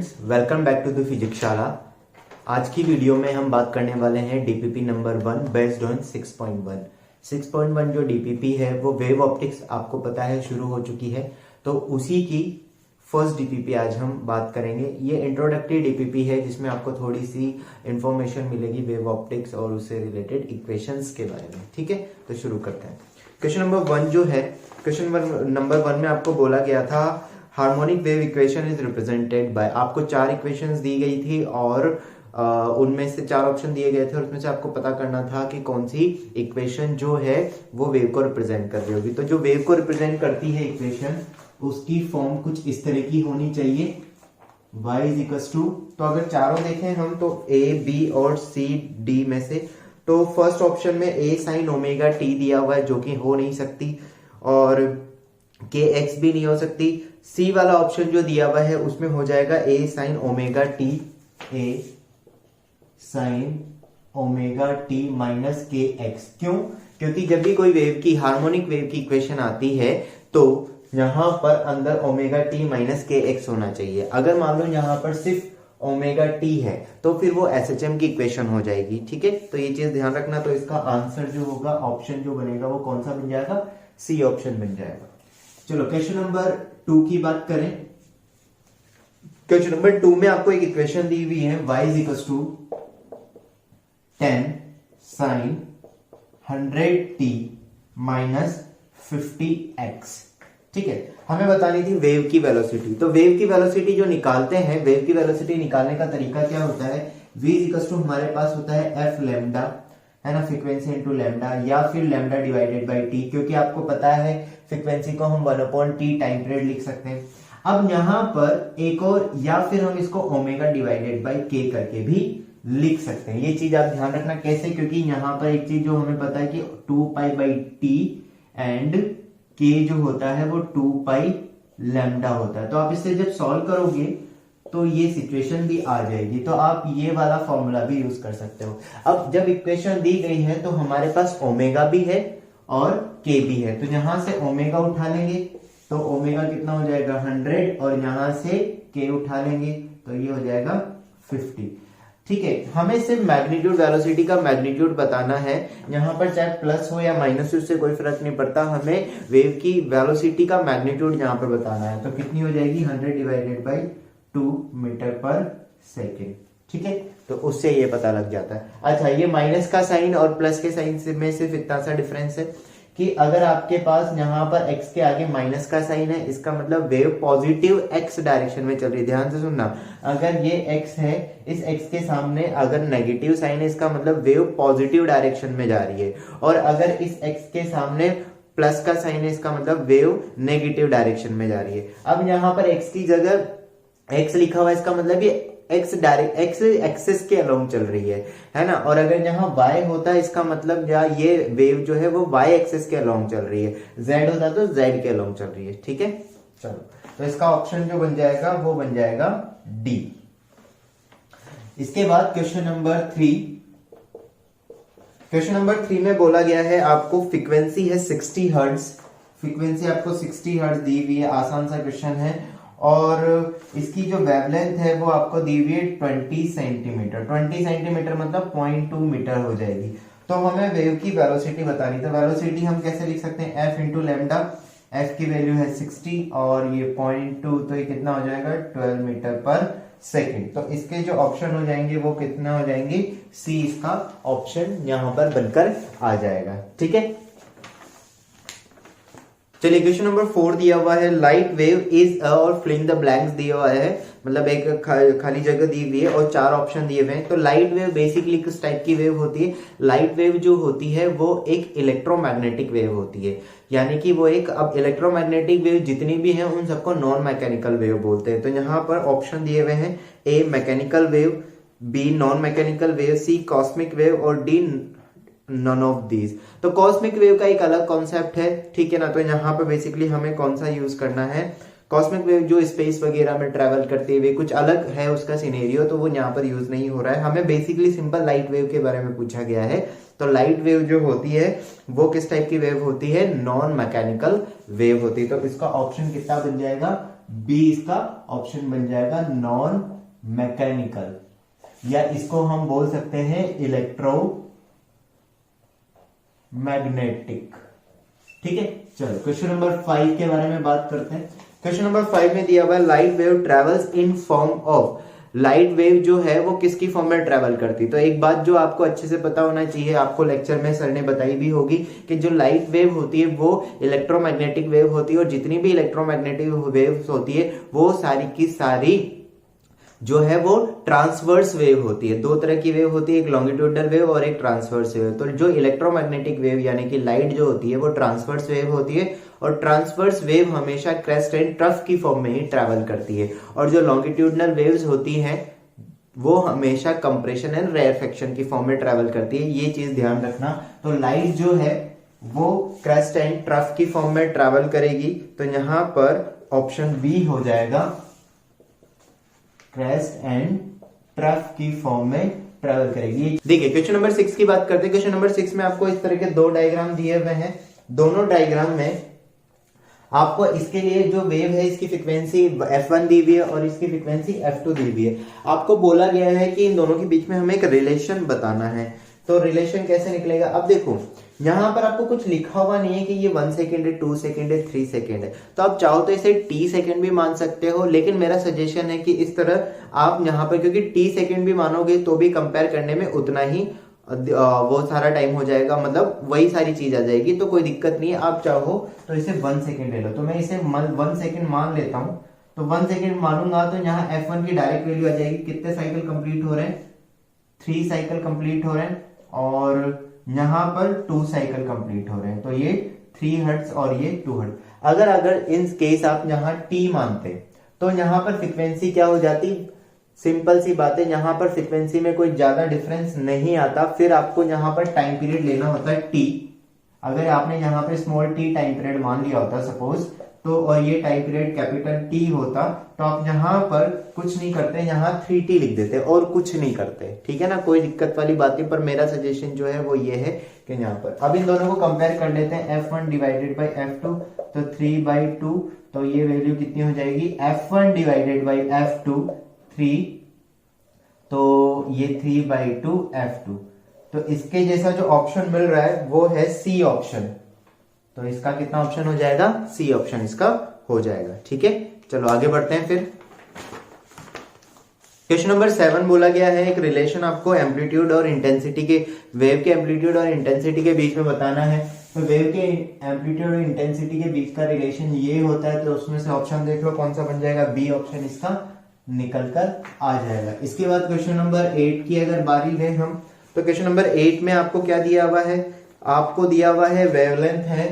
Students, welcome back to the physics शाला। आज की वीडियो में हम बात करने वाले हैं डीपीपी नंबर 1 बेस्ड ऑन 6.1। 6.1 जो डीपीपी है वो वेव ऑप्टिक्स आपको पता है शुरू हो चुकी है, तो उसी की फर्स्ट डीपीपी आज हम बात करेंगे। ये इंट्रोडक्टरी डीपीपी है जिसमें आपको थोड़ी सी इंफॉर्मेशन मिलेगी वेव ऑप्टिक्स और उससे रिलेटेड इक्वेशंस के बारे में। ठीक है, तो शुरू करते हैं। क्वेश्चन नंबर 1 जो है, क्वेश्चन नंबर 1 में आपको बोला गया था harmonic wave equation is represented by, आपको 4 इक्वेशंस दी गई थी और उनमें से 4 ऑप्शन दिए गए थे और उसमें से आपको पता करना था कि कौन सी इक्वेशन जो है वो वेव को रिप्रेजेंट कर रही होगी। तो जो वेव को रिप्रेजेंट करती है इक्वेशन, उसकी फॉर्म कुछ इस तरह की होनी चाहिए, y इज इक्वल्स टू, तो अगर चारों देखें हम तो a, b और c, d में से, तो फर्स्ट ऑप्शन में a sin ओमेगा t दिया हुआ है जो कि हो नहीं सकती, और k x भी नहीं हो सकती। सी वाला ऑप्शन जो दिया हुआ है उसमें हो जाएगा a sin omega t, a sin omega t minus के एक्स। क्यों? क्योंकि जब भी कोई वेव की हार्मोनिक वेव की इक्वेशन आती है तो यहां पर अंदर ओमेगा t माइनस के एक्स होना चाहिए। अगर मान लो यहां पर सिर्फ ओमेगा t है तो फिर वो SHM की इक्वेशन हो जाएगी। ठीक है, तो ये चीज ध्यान रखना। तो इसका आंसर जो होगा, ऑप्शन जो बनेगा वो कौन सा बन जाएगा? सी ऑप्शन बन जाएगा। चलो क्वेश्चन नंबर 2 की बात करें। क्वेश्चन नंबर 2 में आपको एक इक्वेशन दी हुई है, y is equal to 10 sin 100t minus 50x। ठीक है, हमें बतानी थी वेव की वेलोसिटी। तो वेव की वेलोसिटी जो निकालते हैं, वेव की वेलोसिटी निकालने का तरीका क्या होता है? v इज इक्वल टू हमारे पास होता है f लैम्डा, है ना, फ्रीक्वेंसी इंटू लैम्डा, या फिर लैम्डा डिवाइडेड बाई टी, क्योंकि आपको पता है फ्रीक्वेंसी को हम 1/t टाइम पीरियड लिख सकते हैं। अब यहां पर एक और, या फिर हम इसको ओमेगा डिवाइडेड बाई के करके भी लिख सकते हैं। ये चीज आप ध्यान रखना कैसे, क्योंकि यहां पर एक चीज जो हमें पता है कि 2π/t एंड k जो होता है वो 2π लैम्डा होता है। तो आप इससे जब सॉल्व करोगे तो ये सिचुएशन भी आ जाएगी, तो आप ये वाला फॉर्मूला भी यूज कर सकते हो। अब जब इक्वेशन दी गई है तो हमारे पास ओमेगा भी है और k भी है, तो यहां से ओमेगा उठा लेंगे तो ओमेगा कितना हो जाएगा 100, और यहां से k उठा लेंगे तो ये हो जाएगा 50। ठीक है, हमें सिर्फ मैग्नीट्यूड वेलोसिटी का मैग्नीट्यूड बताना है। यहां पर चाहे प्लस हो या माइनस हो उससे कोई फर्क नहीं पड़ता, हमें वेव की वेलोसिटी का मैग्नीट्यूड यहां पर बताना है। तो कितनी हो जाएगी? 100 डिवाइडेड बाई 2 मीटर पर सेकेंड। ठीक है, तो उससे ये पता लग जाता है। अच्छा, ये माइनस का साइन और प्लस के साइन में सिर्फ इतना सा डिफरेंस है कि अगर आपके पास यहाँ पर x के आगे माइनस का साइन है, इसका मतलब वेव पॉजिटिव x डायरेक्शन में चल रही है। ध्यान से सुनना, अगर ये x है, इस x के सामने अगर नेगेटिव साइन है, इसका मतलब वेव पॉजिटिव डायरेक्शन में जा रही है, और अगर इस x के सामने प्लस का साइन है, इसका मतलब वेव नेगेटिव डायरेक्शन में जा रही है। अब यहाँ पर x की जगह x लिखा हुआ है, इसका मतलब ये x डायरेक्ट x एक्सिस के अलोंग चल रही है ना। और अगर यहाँ y होता है, इसका मतलब ये वेव जो है वो y एक्सिस के अलोंग चल रही है, z होता तो z के अलोंग चल रही है। ठीक है, चलो, तो इसका ऑप्शन जो बन जाएगा वो बन जाएगा डी। इसके बाद क्वेश्चन नंबर 3। क्वेश्चन नंबर 3 में बोला गया है आपको फ्रीक्वेंसी है 60 हर्ट्ज, फ्रीक्वेंसी आपको 60 हर्ट्ज दी हुई है, आसान सा क्वेश्चन है, और इसकी जो वेवलेंथ है वो आपको दी हुई है 20 सेंटीमीटर। 20 सेंटीमीटर मतलब 0.2 मीटर हो जाएगी। तो हमें वेव की वेलोसिटी बतानी, तो वेलोसिटी हम कैसे लिख सकते हैं? f इंटू लैम्डा, f की वैल्यू है 60 और ये 0.2, तो ये कितना हो जाएगा? 12 मीटर पर सेकेंड। तो इसके जो ऑप्शन हो जाएंगे वो कितना हो जाएंगे? सी इसका ऑप्शन यहां पर बनकर आ जाएगा। ठीक है, चलिए क्वेश्चन नंबर 4 दिया हुआ है, लाइट वेव इज और फिलिंग द ब्लैंक्स दिया हुआ है, मतलब एक खाली जगह दी हुई है और 4 ऑप्शन दिए हुए हैं। तो लाइट वेव बेसिकली किस टाइप की वेव होती है? लाइट वेव जो होती है वो एक इलेक्ट्रोमैग्नेटिक वेव होती है, यानी कि वो एक, अब इलेक्ट्रोमैग्नेटिक वेव जितनी भी है उन सबको नॉन मैकेनिकल वेव बोलते हैं। तो यहाँ पर ऑप्शन दिए हुए हैं, A mechanical wave, B non mechanical wave, C cosmic wave और डी नन ऑफ दीज। तो कॉस्मिक वेव का एक अलग कॉन्सेप्ट है, ठीक है ना। तो यहाँ पे बेसिकली हमें कौन सा यूज करना है? कॉस्मिक वेव जो स्पेस वगैरह में ट्रेवल करते हुए कुछ अलग है उसका सिनेरियो, तो वो यहाँ पर यूज नहीं हो रहा है। हमें बेसिकली सिंपल लाइट वेव के बारे में पूछा गया है। तो लाइट वेव जो होती है वो किस टाइप की वेव होती है? नॉन मैकेनिकल वेव होती है। तो इसका ऑप्शन कितना बन जाएगा? बी इसका ऑप्शन बन जाएगा, नॉन मैकेनिकल, या इसको हम बोल सकते हैं इलेक्ट्रोमैग्नेटिक। ठीक है, चलो क्वेश्चन नंबर 5 के बारे में बात करते हैं। क्वेश्चन नंबर 5 में दिया हुआ है light wave travels in form of, light wave जो है वो किसकी फॉर्म में ट्रेवल करती है। तो एक बात जो आपको अच्छे से पता होना चाहिए, आपको लेक्चर में सर ने बताई भी होगी कि जो लाइट वेव होती है वो इलेक्ट्रोमैग्नेटिक वेव होती है, और जितनी भी इलेक्ट्रोमैग्नेटिक वेव्स होती है वो सारी की सारी जो है वो ट्रांसवर्स वेव होती है। दो तरह की वेव होती है, एक लॉन्गिट्यूडनल वेव और एक ट्रांसवर्स वेव। तो जो इलेक्ट्रोमैग्नेटिक वेव यानी कि लाइट जो होती है वो ट्रांसवर्स वेव होती है, और ट्रांसवर्स वेव हमेशा क्रेस्ट एंड ट्रफ की फॉर्म में ही ट्रैवल करती है, और जो लॉन्गिट्यूडनल वेव्स होती हैं वो हमेशा कंप्रेशन एंड रेयरफेक्शन की फॉर्म में ट्रैवल करती है। ये चीज ध्यान रखना। तो लाइट जो है वो क्रेस्ट एंड ट्रफ की फॉर्म में ट्रैवल करेगी, तो यहां पर ऑप्शन बी हो जाएगा, क्रेस्ट एंड ट्रफ की फॉर्म में ट्रैवल करेगी। देखिए क्वेश्चन नंबर 6 की बात करते हैं। क्वेश्चन नंबर 6 में आपको इस तरह के दो डायग्राम दिए हुए हैं। दोनों डायग्राम में आपको इसके लिए जो वेव है इसकी फ्रीक्वेंसी f1 दी हुई है और इसकी फ्रीक्वेंसी f2 दी हुई है। आपको बोला गया है कि इन दोनों के बीच में हमें एक रिलेशन बताना है। तो रिलेशन कैसे निकलेगा, अब देखो यहां पर आपको कुछ लिखा हुआ नहीं है कि ये 1 सेकेंड है, 2 सेकेंड है, 3 सेकेंड है। तो आप चाहो तो इसे t सेकेंड भी मान सकते हो, लेकिन मेरा सजेशन है कि इस तरह आप यहाँ पर, क्योंकि t सेकेंड भी मानोगे तो भी कंपेयर करने में उतना ही वो सारा टाइम हो जाएगा, मतलब वही सारी चीज आ जाएगी, तो कोई दिक्कत नहीं है। आप चाहो तो इसे 1 सेकेंड ले लो। तो मैं इसे 1 सेकेंड मान लेता हूं। तो 1 सेकेंड मानूंगा तो यहाँ f1 की डायरेक्ट वैल्यू आ जाएगी। कितने साइकिल कंप्लीट हो रहे हैं, 3 साइकिल कंप्लीट हो रहे हैं, और यहाँ पर 2 साइकिल कंप्लीट हो रहे हैं। तो ये 3 हर्ट्ज और ये 2 हर्ट्ज। अगर इन केस आप यहाँ t मानते तो यहाँ पर फ्रीक्वेंसी क्या हो जाती, सिंपल सी बात है, यहाँ पर फ्रीक्वेंसी में कोई ज्यादा डिफरेंस नहीं आता। फिर आपको यहाँ पर टाइम पीरियड लेना होता है t। अगर आपने यहाँ पे स्मॉल t टाइम पीरियड मान लिया होता सपोज, तो और ये टाइम पीरियड कैपिटल T होता, तो आप यहाँ पर कुछ नहीं करते, यहाँ 3t लिख देते और कुछ नहीं करते। ठीक है ना, कोई दिक्कत वाली बात नहीं। पर मेरा सजेशन जो है वो ये है कि यहाँ पर अब इन दोनों को कंपेयर कर लेते हैं। f1 डिवाइडेड बाई f2, तो 3/2, तो ये वैल्यू कितनी हो जाएगी, f1 डिवाइडेड बाई f2 3, तो ये 3/2 f2। तो इसके जैसा जो ऑप्शन मिल रहा है वो है सी ऑप्शन। तो इसका कितना ऑप्शन हो जाएगा, सी ऑप्शन इसका हो जाएगा। ठीक है, चलो आगे बढ़ते हैं। फिर क्वेश्चन नंबर 7 बोला गया है एक रिलेशन आपको एम्पलीट्यूड और इंटेंसिटी के, वेव के एम्पलीट्यूड और इंटेंसिटी के बीच में बताना है। तो वेव के एम्पलीट्यूड और इंटेंसिटी के बीच का रिलेशन ये होता है। तो उसमें से ऑप्शन देख लो कौन सा बन जाएगा, बी ऑप्शन इसका निकल कर आ जाएगा। इसके बाद क्वेश्चन नंबर 8 की अगर बारी लें हम, तो क्वेश्चन नंबर 8 में आपको क्या दिया हुआ है, आपको दिया हुआ है वेवलेंथ है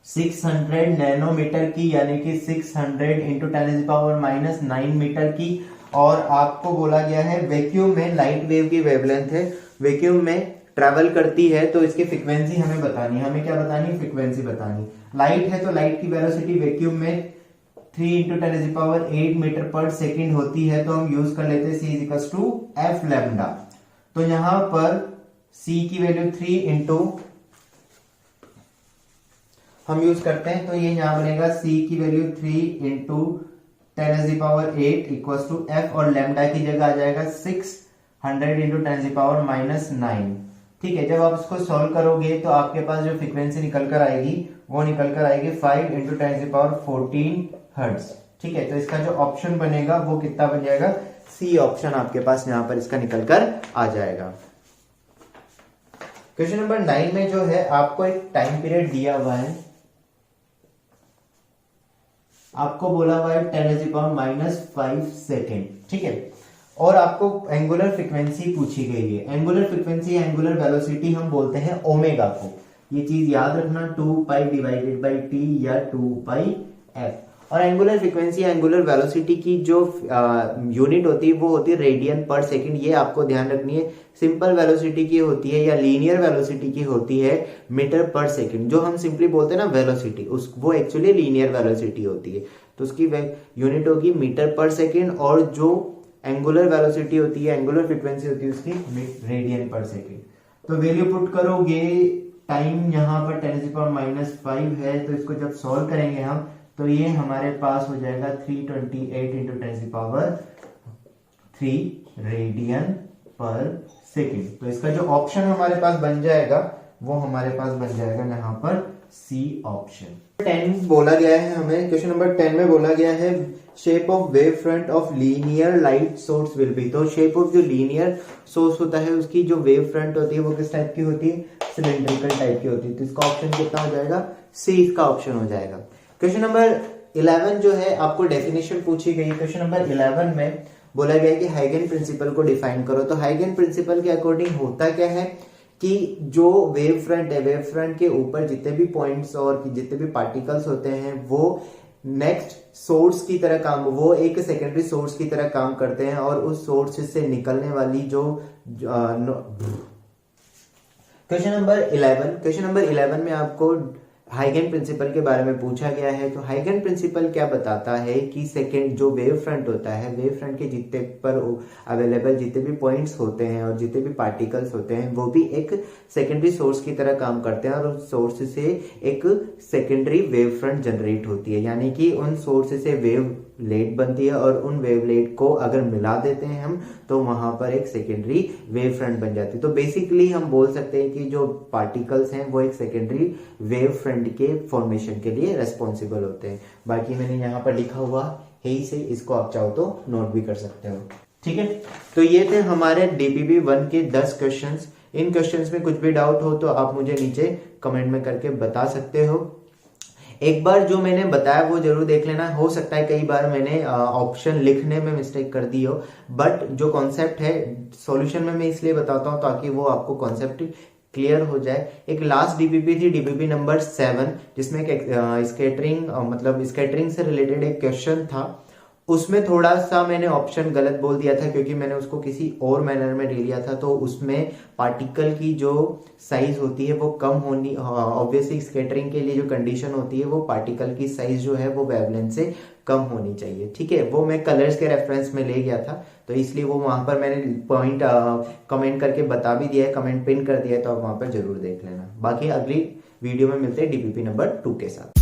600 नैनोमीटर की, यानी कि 600 इंटू 10⁻⁻9 मीटर की। और आपको बोला गया है वैक्यूम में लाइट वेव की वेवलेंथ है, वैक्यूम में ट्रेवल करती है, तो इसकी फ्रीक्वेंसी हमें बतानी है। हमें क्या बतानी है, फ्रीक्वेंसी बतानी। लाइट है तो लाइट की वेलोसिटी वैक्यूम में 3 इंटू 10⁸ मीटर पर सेकेंड होती है। तो हम यूज कर लेते हैं c equal to F lambda. तो यहां पर c की वैल्यू 3 इंटू हम यूज करते हैं, तो ये यहां बनेगा c की value 3 into 10⁸ equal to f, और लैम्डा की जगह आ जाएगा 600 इंटू 10⁻⁹। ठीक है, जब आप इसको सॉल्व करोगे तो आपके पास जो फ्रीक्वेंसी निकल कर आएगी वो निकल कर आएगी 5 इंटू 10⁻14 हर्ट्ज। ठीक है, तो इसका जो ऑप्शन बनेगा वो कितना बन जाएगा, सी ऑप्शन आपके पास यहां पर इसका निकल कर आ जाएगा। क्वेश्चन नंबर 9 में जो है आपको एक टाइम पीरियड दिया हुआ है, आपको बोला हुआ है 10⁻⁻5 सेकेंड। ठीक है, और आपको एंगुलर फ्रीक्वेंसी पूछी गई है। एंगुलर फ्रीक्वेंसी, एंगुलर वेलोसिटी हम बोलते हैं ओमेगा को। ये चीज याद रखना, 2π डिवाइडेड बाई t या 2πf। और एंगुलर फ्रीक्वेंसी, एंगुलर वेलोसिटी की जो यूनिट होती है वो होती है रेडियन पर सेकंड। ये आपको ध्यान रखनी है। सिंपल वेलोसिटी की होती है या लीनियर वेलोसिटी की होती है मीटर पर सेकंड। जो हम सिंपली बोलते हैं ना वेलोसिटी, उस वो एक्चुअली लीनियर वेलोसिटी होती है। तो उसकी यूनिट होगी मीटर पर सेकंड, और जो एंगुलर वेलोसिटी होती है, एंगुलर फ्रीक्वेंसी होती है उसकी रेडियन पर सेकंड। तो वैल्यू पुट करोगे, टाइम यहाँ पर 10⁻⁻5 है, तो इसको जब सॉल्व करेंगे हम तो ये हमारे पास हो जाएगा 328 इंटू 10⁻³ रेडियन पर सेकेंड। तो इसका जो ऑप्शन हमारे पास बन जाएगा वो हमारे पास बन जाएगा यहाँ पर सी ऑप्शन। 10 बोला गया है हमें, क्वेश्चन नंबर 10 में बोला गया है shape of wave front of linear light source will be. तो शेप ऑफ जो लीनियर सोर्स होता है उसकी जो वेव फ्रंट होती है वो किस टाइप की होती है, सिलेंड्रिकल टाइप की होती है। तो इसका ऑप्शन कितना हो जाएगा, सी इसका ऑप्शन हो जाएगा। क्वेश्चन नंबर 11 जो है आपको डेफिनेशन पूछी गई। क्वेश्चन नंबर 11 में बोला गया है कि हाइगन प्रिंसिपल को डिफाइन करो। तो हाइगन प्रिंसिपल के अकॉर्डिंग होता क्या है कि जो वेव फ्रंट है, वेव फ्रंट के ऊपर जितने भी पॉइंट्स और जितने भी पार्टिकल्स होते हैं वो नेक्स्ट सोर्स की तरह काम, वो एक सेकेंडरी सोर्स की तरह काम करते हैं और उस सोर्स से निकलने वाली जो क्वेश्चन नंबर 11 में आपको हाइगन प्रिंसिपल के बारे में पूछा गया है। तो हाइगन प्रिंसिपल क्या बताता है कि सेकेंड जो वेव फ्रंट होता है, वेव फ्रंट के जितने पर अवेलेबल जितने भी पॉइंट्स होते हैं और जितने भी पार्टिकल्स होते हैं वो भी एक सेकेंडरी सोर्स की तरह काम करते हैं और उस सोर्स से एक सेकेंडरी वेव फ्रंट जनरेट होती है। यानी कि उन सोर्स से वेव लेट बनती है और उन वेवलेट को अगर मिला देते हैं हम तो वहां पर एक सेकेंडरी वेव फ्रंट बन जाती है। तो बेसिकली हम बोल सकते हैं कि जो पार्टिकल्स हैं वो एक सेकेंडरी वेव फ्रंट के फॉर्मेशन के लिए रेस्पॉन्सिबल होते हैं। बाकी मैंने यहाँ पर लिखा हुआ है ही से, इसको आप चाहो तो नोट भी कर सकते हो। ठीक है, तो ये थे हमारे डीपीपी 1 के 10 क्वेश्चंस। इन क्वेश्चंस में कुछ भी डाउट हो तो आप मुझे नीचे कमेंट में करके बता सकते हो। एक बार जो मैंने बताया वो जरूर देख लेना। हो सकता है कई बार मैंने ऑप्शन लिखने में मिस्टेक कर दी हो, बट जो कॉन्सेप्ट है सॉल्यूशन में मैं इसलिए बताता हूँ ताकि वो आपको कॉन्सेप्ट क्लियर हो जाए। एक लास्ट डीपीपी थी, डीपीपी नंबर 7, जिसमें स्कैटरिंग से रिलेटेड एक क्वेश्चन था। उसमें थोड़ा सा मैंने ऑप्शन गलत बोल दिया था क्योंकि मैंने उसको किसी और मैनर में ले लिया था। तो उसमें पार्टिकल की जो साइज होती है वो कम होनी, ऑब्वियसली स्कैटरिंग के लिए जो कंडीशन होती है वो पार्टिकल की साइज जो है वो वेवलेंथ से कम होनी चाहिए। ठीक है, वो मैं कलर्स के रेफरेंस में ले गया था तो इसलिए वो वहां पर मैंने पॉइंट कमेंट करके बता भी दिया है, कमेंट पिन कर दिया है, तो आप वहां पर जरूर देख लेना। बाकी अगली वीडियो में मिलते हैं डीपीपी नंबर 2 के साथ।